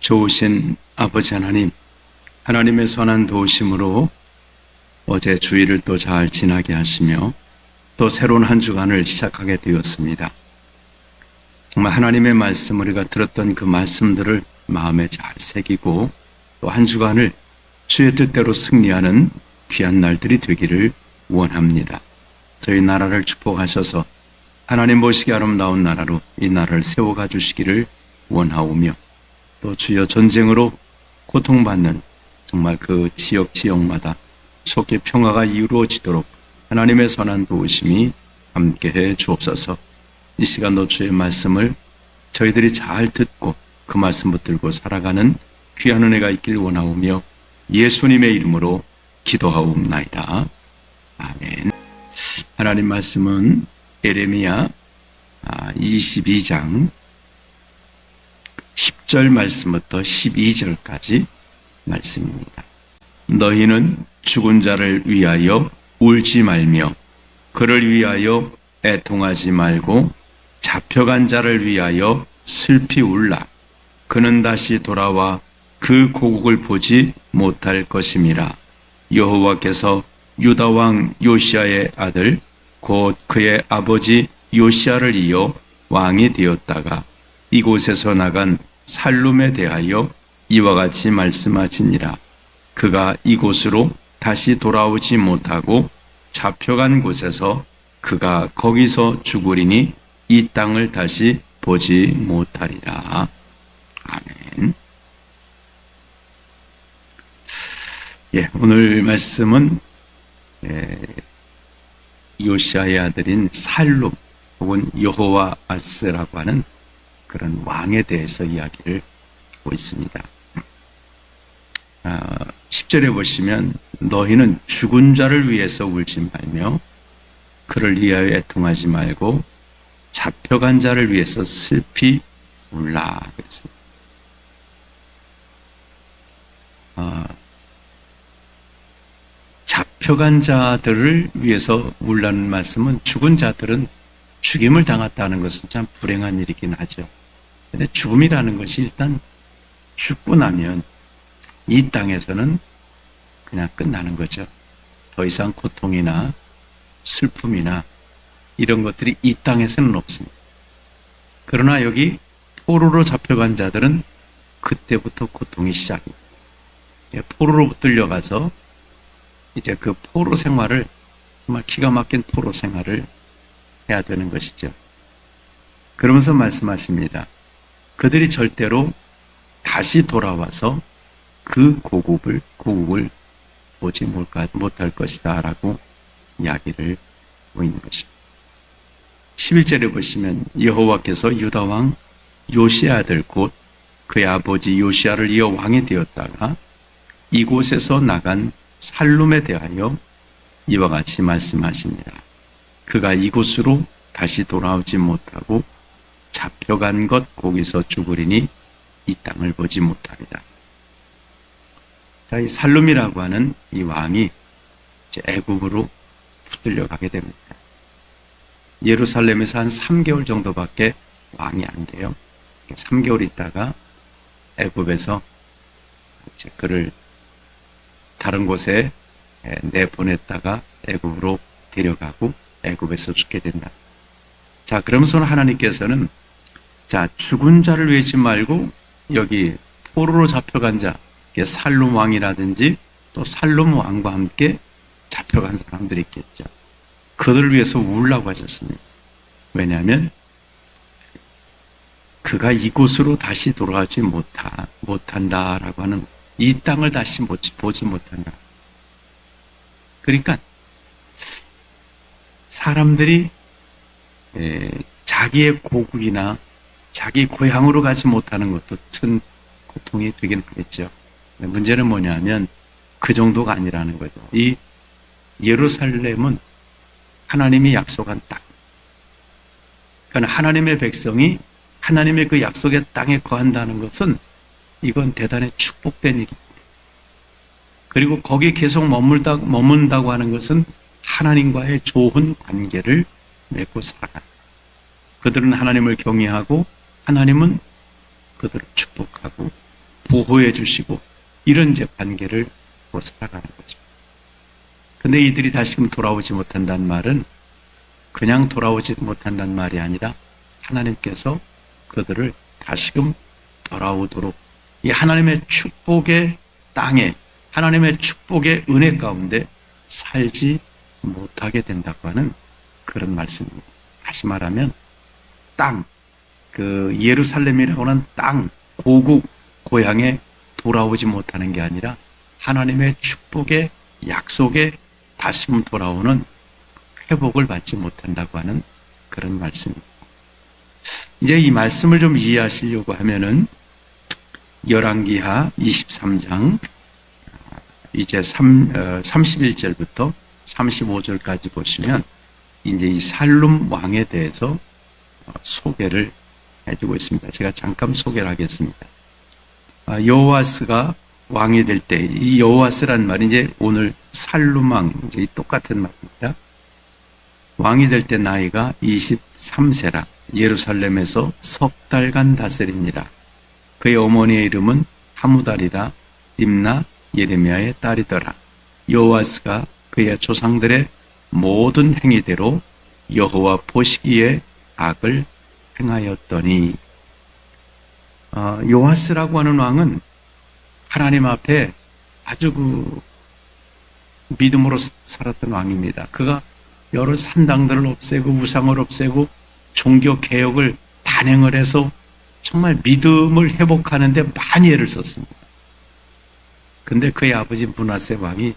좋으신 아버지 하나님, 하나님의 선한 도우심으로 어제 주일을 또 잘 지나게 하시며 또 새로운 한 주간을 시작하게 되었습니다. 정말 하나님의 말씀, 우리가 들었던 그 말씀들을 마음에 잘 새기고 또 한 주간을 주의 뜻대로 승리하는 귀한 날들이 되기를 원합니다. 저희 나라를 축복하셔서 하나님 보시기 아름다운 나라로 이 나라를 세워가 주시기를 원하오며, 또 주여 전쟁으로 고통받는 정말 그 지역마다 속히 평화가 이루어지도록 하나님의 선한 도우심이 함께해 주옵소서. 이 시간도 주의 말씀을 저희들이 잘 듣고 그 말씀 붙들고 살아가는 귀한 은혜가 있길 원하오며 예수님의 이름으로 기도하옵나이다. 아멘. 하나님 말씀은 예레미야 22장 10절 말씀부터 12절까지 말씀입니다. 너희는 죽은 자를 위하여 울지 말며 그를 위하여 애통하지 말고 잡혀간 자를 위하여 슬피 울라. 그는 다시 돌아와 그 고국을 보지 못할 것임이라. 여호와께서 유다 왕 요시야의 아들 곧 그의 아버지 요시야를 이어 왕이 되었다가 이곳에서 나간 살룸에 대하여 이와 같이 말씀하시니라. 그가 이곳으로 다시 돌아오지 못하고 잡혀간 곳에서 그가 거기서 죽으리니 이 땅을 다시 보지 못하리라. 아멘. 오늘 말씀은 요시야의 아들인 살룸 혹은 여호와아스라고 하는 그런 왕에 대해서 이야기를 하고 있습니다. 10절에 보시면 너희는 죽은 자를 위해서 울지 말며 그를 위하여 애통하지 말고 잡혀간 자를 위해서 슬피 울라 그랬습니다. 잡혀간 자들을 위해서 울라는 말씀은, 죽은 자들은 죽임을 당했다는 것은 참 불행한 일이긴 하죠. 그런데 죽음이라는 것이 일단 죽고 나면 이 땅에서는 그냥 끝나는 거죠. 더 이상 고통이나 슬픔이나 이런 것들이 이 땅에서는 없습니다. 그러나 여기 포로로 잡혀간 자들은 그때부터 고통이 시작입니다. 포로로 붙들려가서 이제 그 포로 생활을, 정말 기가 막힌 포로 생활을 해야 되는 것이죠. 그러면서 말씀하십니다. 그들이 절대로 다시 돌아와서 그 고국을 보지 못할 것이다 라고 이야기를 하고 있는 것입니다. 11절에 보시면 여호와께서 유다 왕 요시야 아들 곧 그의 아버지 요시야를 이어 왕이 되었다가 이곳에서 나간 살룸에 대하여 이와 같이 말씀하시니라. 그가 이곳으로 다시 돌아오지 못하고 잡혀간 것 거기서 죽으리니 이 땅을 보지 못하리라. 자, 이 살룸이라고 하는 이 왕이 이제 애굽으로 붙들려 가게 됩니다. 예루살렘에서 한 3개월 정도밖에 왕이 안 돼요. 3개월 있다가 애굽에서 이제 그를 다른 곳에 내보냈다가 애굽으로 데려가고 애굽에서 죽게 된다. 자, 그러면서는 하나님께서는 자, 죽은 자를 위하지 말고 여기 포로로 잡혀간 자, 살룸 왕이라든지 또 살룸 왕과 함께 잡혀간 사람들이 있겠죠. 그들을 위해서 울라고 하셨습니다. 왜냐하면 그가 이곳으로 다시 돌아가지 못한다라고 하는, 이 땅을 다시 보지 못한다. 그러니까 사람들이 자기의 고국이나 자기 고향으로 가지 못하는 것도 큰 고통이 되긴 하겠죠. 문제는 뭐냐면 그 정도가 아니라는 거죠. 이 예루살렘은 하나님이 약속한 땅. 그러니까 하나님의 백성이 하나님의 그 약속의 땅에 거한다는 것은 이건 대단히 축복된 일입니다. 그리고 거기에 계속 머문다고 하는 것은 하나님과의 좋은 관계를 맺고 살아간다. 그들은 하나님을 경외하고 하나님은 그들을 축복하고 보호해 주시고 이런 이제 관계를 보고 살아가는 거죠. 근데 이들이 다시금 돌아오지 못한다는 말은 그냥 돌아오지 못한다는 말이 아니라 하나님께서 그들을 다시금 돌아오도록 이 하나님의 축복의 땅에 하나님의 축복의 은혜 가운데 살지 못하게 된다고 하는 그런 말씀입니다. 다시 말하면 땅, 그 예루살렘이라고 하는 땅, 고국, 고향에 돌아오지 못하는 게 아니라 하나님의 축복의 약속에 다시금 돌아오는 회복을 받지 못한다고 하는 그런 말씀입니다. 이제 이 말씀을 좀 이해하시려고 하면은 열왕기하 23장 이제 31절부터 35절까지 보시면 이제 이 살룸 왕에 대해서 소개를 해주고 있습니다. 제가 잠깐 소개를 하겠습니다. 여호아스가 왕이 될 때, 이 여호아스란 말이 이제 오늘 살룸 왕, 이제 똑같은 말입니다. 왕이 될 때 나이가 23세라 예루살렘에서 석 달간 다스리니라. 그의 어머니의 이름은 하무달이라 림나 예레미야의 딸이더라. 여호아스가 그의 조상들의 모든 행위대로 여호와 보시기에 악을 행하였더니 여호아스라고 하는 왕은 하나님 앞에 아주 믿음으로 살았던 왕입니다. 그가 여러 산당들을 없애고 우상을 없애고 종교 개혁을 단행을 해서 정말 믿음을 회복하는 데 많이 애를 썼습니다. 근데 그의 아버지 므낫세 왕이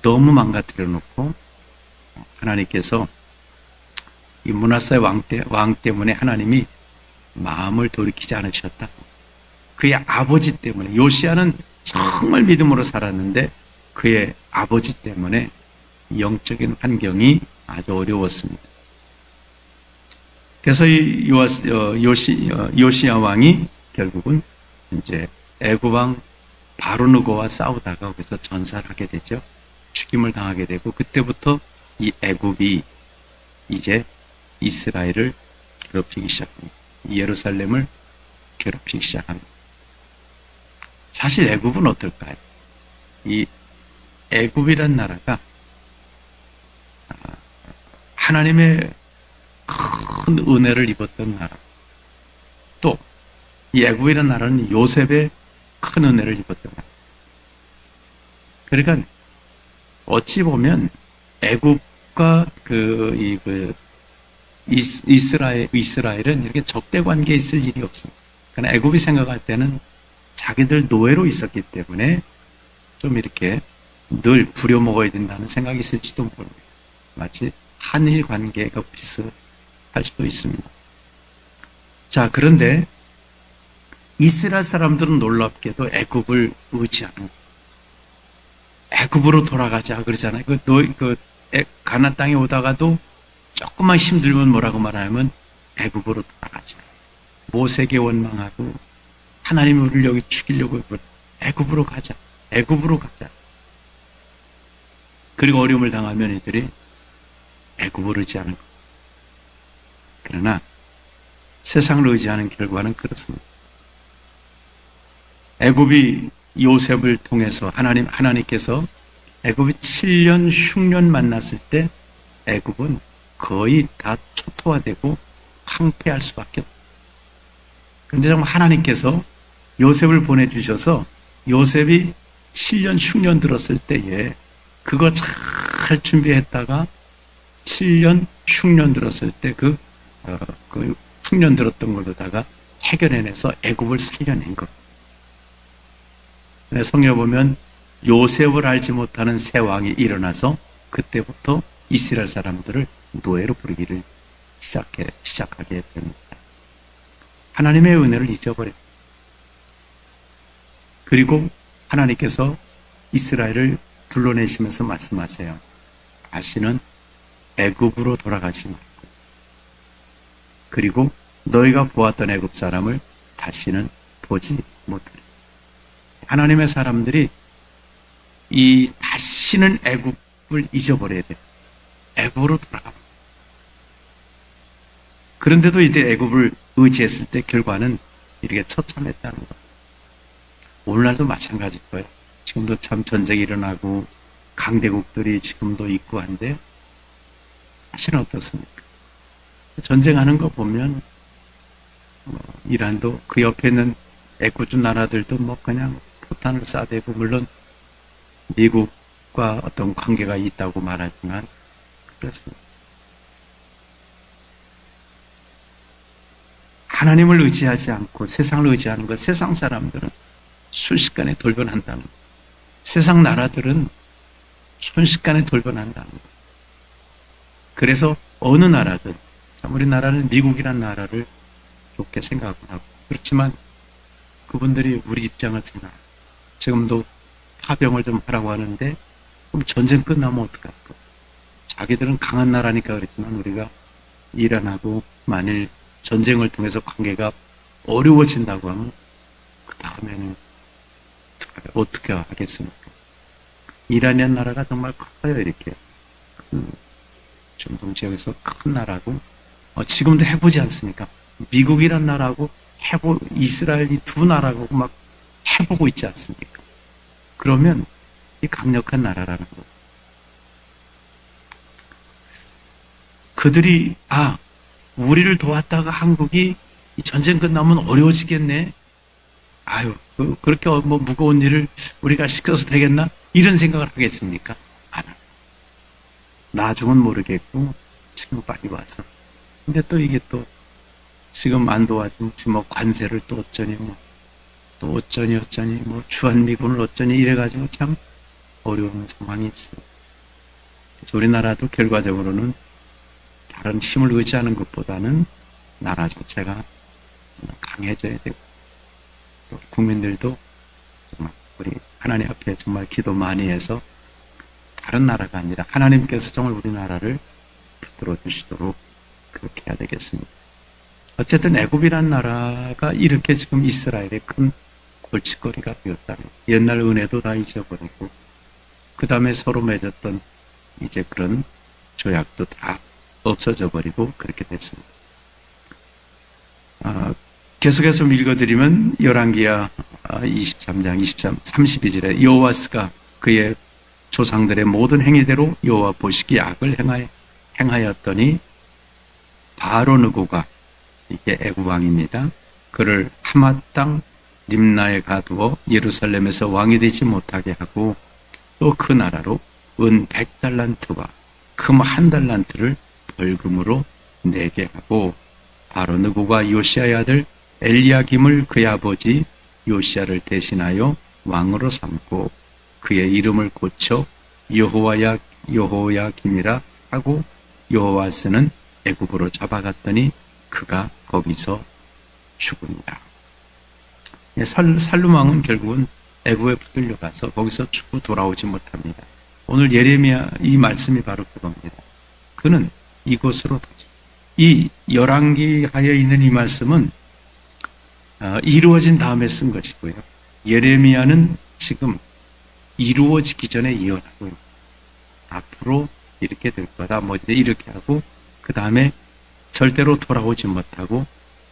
너무 망가뜨려 놓고 하나님께서 이 므낫세 왕 때문에 하나님이 마음을 돌이키지 않으셨다. 그의 아버지 때문에 요시야는 정말 믿음으로 살았는데 그의 아버지 때문에 영적인 환경이 아주 어려웠습니다. 그래서 이 요시야 왕이 결국은 이제 애굽 왕 바로느고와 싸우다가 거기서 전사를 하게 되죠. 죽임을 당하게 되고 그때부터 이 애굽이 이제 이스라엘을 괴롭히기 시작합니다. 예루살렘을 괴롭히기 시작합니다. 사실 애굽은 어떨까요? 이 애굽이란 나라가 하나님의 큰 은혜를 입었던 나라. 또 이 애굽이란 나라는 요셉의 큰 은혜를 입었던 나라. 그러니까 어찌 보면 애굽과 이스라엘은 이렇게 적대 관계에 있을 일이 없습니다. 그러나 애굽이 생각할 때는 자기들 노예로 있었기 때문에 좀 이렇게 늘 부려먹어야 된다는 생각이 있을지도 모릅니다. 마치 한일 관계가 비슷할 수도 있습니다. 자, 그런데 이스라엘 사람들은 놀랍게도 애굽을 의지하는 거예요. 애굽으로 돌아가자 그러잖아요. 가나안 땅에 오다가도 조금만 힘들면 뭐라고 말하면 애굽으로 돌아가자. 모세에게 원망하고 하나님이 우리를 여기 죽이려고 애굽으로 가자. 애굽으로 가자. 그리고 어려움을 당하면 이들이 애굽을 의지하는 것. 그러나 세상을 의지하는 결과는 그렇습니다. 애굽이 요셉을 통해서 하나님께서 애굽이 7년 흉년 만났을 때 애굽은 거의 다 초토화되고 황폐할 수밖에 없어요. 그런데 정말 하나님께서 요셉을 보내주셔서 요셉이 7년 흉년 들었을 때에 그거 잘 준비했다가 7년 흉년 들었을 때 그 흉년 들었던 걸로다가 해결해내서 애굽을 살려낸 것. 성경에 보면 요셉을 알지 못하는 새 왕이 일어나서 그때부터 이스라엘 사람들을 노예로 부르기를 시작하게 됩니다. 하나님의 은혜를 잊어버려요. 그리고 하나님께서 이스라엘을 불러내시면서 말씀하세요. 다시는 애굽으로 돌아가지 말고 그리고 너희가 보았던 애굽 사람을 다시는 보지 못하리라. 하나님의 사람들이 이 다시는 애굽을 잊어버려야 돼요. 애굽으로 돌아가. 그런데도 이제 애굽을 의지했을 때 결과는 이렇게 처참했다는 것. 오늘날도 마찬가지일 거예요. 지금도 참 전쟁이 일어나고 강대국들이 지금도 있고 한데 사실은 어떻습니까? 전쟁하는 거 보면 이란도 그 옆에 있는 애꿎은 나라들도 뭐 그냥 포탄을 쏴대고, 물론 미국과 어떤 관계가 있다고 말하지만 그렇습니다. 하나님을 의지하지 않고 세상을 의지하는 것, 세상 사람들은 순식간에 돌변한다는 것, 세상 나라들은 순식간에 돌변한다는 것. 그래서 어느 나라든, 우리나라는 미국이란 나라를 좋게 생각하고, 그렇지만 그분들이 우리 입장을 생각하고, 지금도 파병을 좀 하라고 하는데, 그럼 전쟁 끝나면 어떡할까? 자기들은 강한 나라니까 그랬지만, 우리가 이란하고 만일 전쟁을 통해서 관계가 어려워진다고 하면 그 다음에는 어떻게 하겠습니까? 이란이라는 나라가 정말 커요. 이렇게 중동 지역에서 큰 나라고, 지금도 해보지 않습니까? 미국이란 나라하고 이스라엘 이 두 나라고 막 해보고 있지 않습니까? 그러면 이 강력한 나라라는 거. 그들이 우리를 도왔다가 한국이 이 전쟁 끝나면 어려워지겠네. 아유, 그렇게 뭐 무거운 일을 우리가 시켜서 되겠나? 이런 생각을 하겠습니까? 안 해요. 나중은 모르겠고 지금 빨리 와서. 근데 또 이게 또 지금 안 도와준 뭐 관세를 또 어쩌니 또 어쩌니 뭐 주한미군을 어쩌니 이래가지고 참 어려운 상황이 있어요. 그래서 우리나라도 결과적으로는 다른 힘을 의지하는 것보다는 나라 자체가 강해져야 되고, 또 국민들도 정말 우리 하나님 앞에 정말 기도 많이 해서 다른 나라가 아니라 하나님께서 정말 우리나라를 붙들어 주시도록 그렇게 해야 되겠습니다. 어쨌든 애굽이란 나라가 이렇게 지금 이스라엘의 큰 골칫거리가 되었다면, 옛날 은혜도 다 잊어버리고 그 다음에 서로 맺었던 이제 그런 조약도 다 없어져 버리고 그렇게 됐습니다. 계속해서 좀 읽어드리면 열왕기야 23장 32절에 여호와스가 그의 조상들의 모든 행위대로 여호와 보시기에 악을 행하였더니 바로느고가, 이게 애굽 왕입니다, 그를 하맛 땅 림나에 가두어 예루살렘에서 왕이 되지 못하게 하고, 또 그 나라로 은 100달란트와 금 1달란트를 벌금으로 내게 하고, 바로느고가 요시아의 아들 엘리야김을 그의 아버지 요시아를 대신하여 왕으로 삼고 그의 이름을 고쳐 여호야김이라 하고, 여호와스는 애굽으로 잡아갔더니 그가 거기서 죽으니라. 살룸 왕은 결국은 애굽에 붙들려 가서 거기서 죽고 돌아오지 못합니다. 오늘 예레미야 이 말씀이 바로 그겁니다. 그는 이곳으로 이 열왕기하에 있는 이 말씀은 이루어진 다음에 쓴 것이고요. 예레미야는 지금 이루어지기 전에 예언하고 있습니다. 앞으로 이렇게 될 거다, 뭐 이렇게 하고 그 다음에 절대로 돌아오지 못하고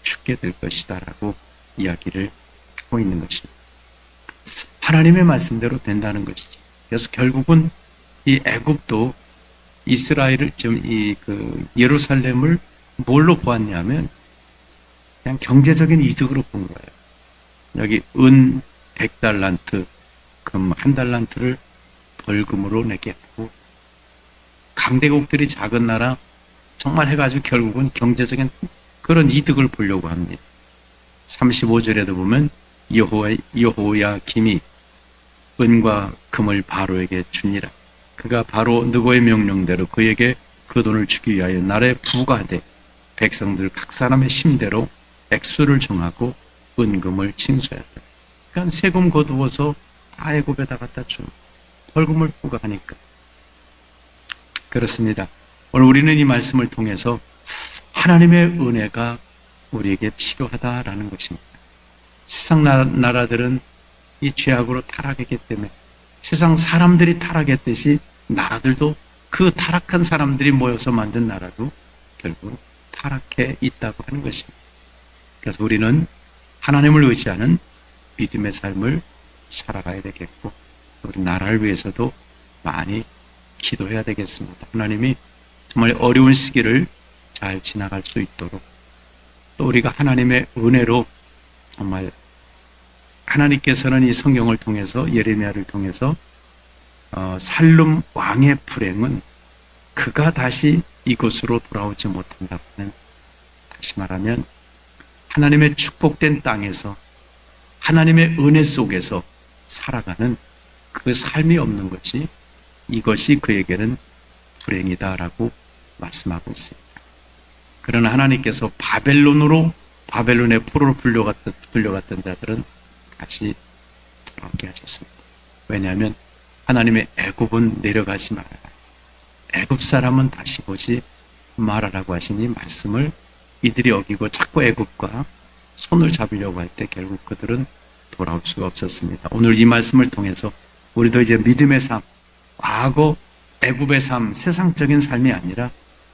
죽게 될 것이다라고 이야기를 하고 있는 것입니다. 하나님의 말씀대로 된다는 것이죠. 그래서 결국은 이 애굽도 이스라엘을 예루살렘을 뭘로 보았냐면 그냥 경제적인 이득으로 본 거예요. 여기 은 100달란트, 금 1달란트를 벌금으로 내게 하고, 강대국들이 작은 나라 정말 해가지고 결국은 경제적인 그런 이득을 보려고 합니다. 35절에도 보면 여호야김이 은과 금을 바로에게 주니라. 그가 바로 느고의 명령대로 그에게 그 돈을 주기 위하여 나라에 부과하되 백성들 각 사람의 심대로 액수를 정하고 은금을 징수하였다. 그러니까 세금 거두어서 다 애굽에다 갖다 준 벌금을 부과하니까. 그렇습니다. 오늘 우리는 이 말씀을 통해서 하나님의 은혜가 우리에게 필요하다라는 것입니다. 세상 나라들은 이 죄악으로 타락했기 때문에 세상 사람들이 타락했듯이 나라들도 그 타락한 사람들이 모여서 만든 나라도 결국 타락해 있다고 하는 것입니다. 그래서 우리는 하나님을 의지하는 믿음의 삶을 살아가야 되겠고, 우리 나라를 위해서도 많이 기도해야 되겠습니다. 하나님이 정말 어려운 시기를 잘 지나갈 수 있도록, 또 우리가 하나님의 은혜로 정말 하나님께서는 이 성경을 통해서, 예레미야를 통해서 살룸 왕의 불행은 그가 다시 이곳으로 돌아오지 못한다고는, 다시 말하면 하나님의 축복된 땅에서 하나님의 은혜 속에서 살아가는 그 삶이 없는 것이, 이것이 그에게는 불행이다라고 말씀하고 있습니다. 그러나 하나님께서 바벨론의 포로로 불려갔던 자들은 다시 돌아오게 하셨습니다. 왜냐하면 하나님의 애굽은 내려가지 말아라, 애굽 사람은 다시 보지 말아라고 하신 이 말씀을 이들이 어기고 자꾸 애굽과 손을 잡으려고 할 때 결국 그들은 돌아올 수가 없었습니다. 오늘 이 말씀을 통해서 우리도 이제 믿음의 삶, 과거 애굽의 삶, 세상적인 삶이 아니라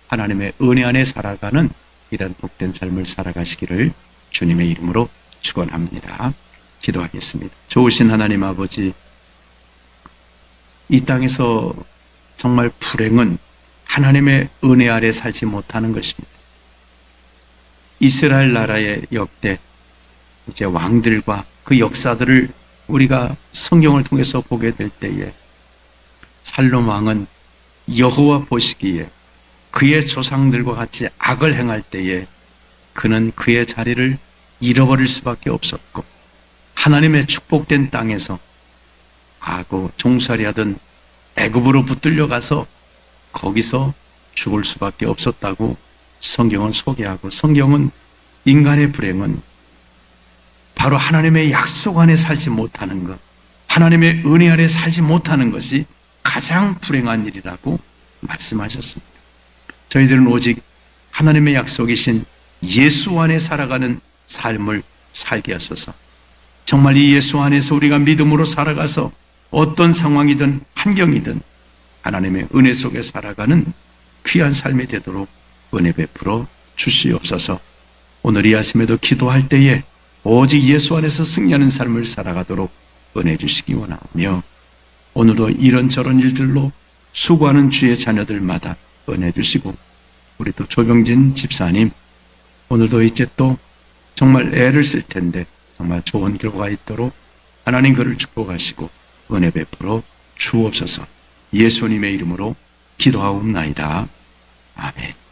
하나님의 은혜 안에 살아가는 이런 복된 삶을 살아가시기를 주님의 이름으로 축원합니다. 기도하겠습니다. 좋으신 하나님 아버지, 이 땅에서 정말 불행은 하나님의 은혜 아래 살지 못하는 것입니다. 이스라엘 나라의 역대 이제 왕들과 그 역사들을 우리가 성경을 통해서 보게 될 때에, 살롬 왕은 여호와 보시기에 그의 조상들과 같이 악을 행할 때에 그는 그의 자리를 잃어버릴 수밖에 없었고, 하나님의 축복된 땅에서 과거 종살이하던 애굽으로 붙들려 가서 거기서 죽을 수밖에 없었다고 성경은 소개하고, 성경은 인간의 불행은 바로 하나님의 약속 안에 살지 못하는 것, 하나님의 은혜 아래 살지 못하는 것이 가장 불행한 일이라고 말씀하셨습니다. 저희들은 오직 하나님의 약속이신 예수 안에 살아가는 삶을 살게 하소서. 정말 이 예수 안에서 우리가 믿음으로 살아가서 어떤 상황이든 환경이든 하나님의 은혜 속에 살아가는 귀한 삶이 되도록 은혜 베풀어 주시옵소서. 오늘 이 아침에도 기도할 때에 오직 예수 안에서 승리하는 삶을 살아가도록 은혜 주시기 원하며, 오늘도 이런저런 일들로 수고하는 주의 자녀들마다 은혜 주시고, 우리 또 조병진 집사님, 오늘도 이제 또 정말 애를 쓸 텐데 정말 좋은 결과가 있도록 하나님 그를 축복하시고 은혜 베풀어 주옵소서. 예수님의 이름으로 기도하옵나이다. 아멘.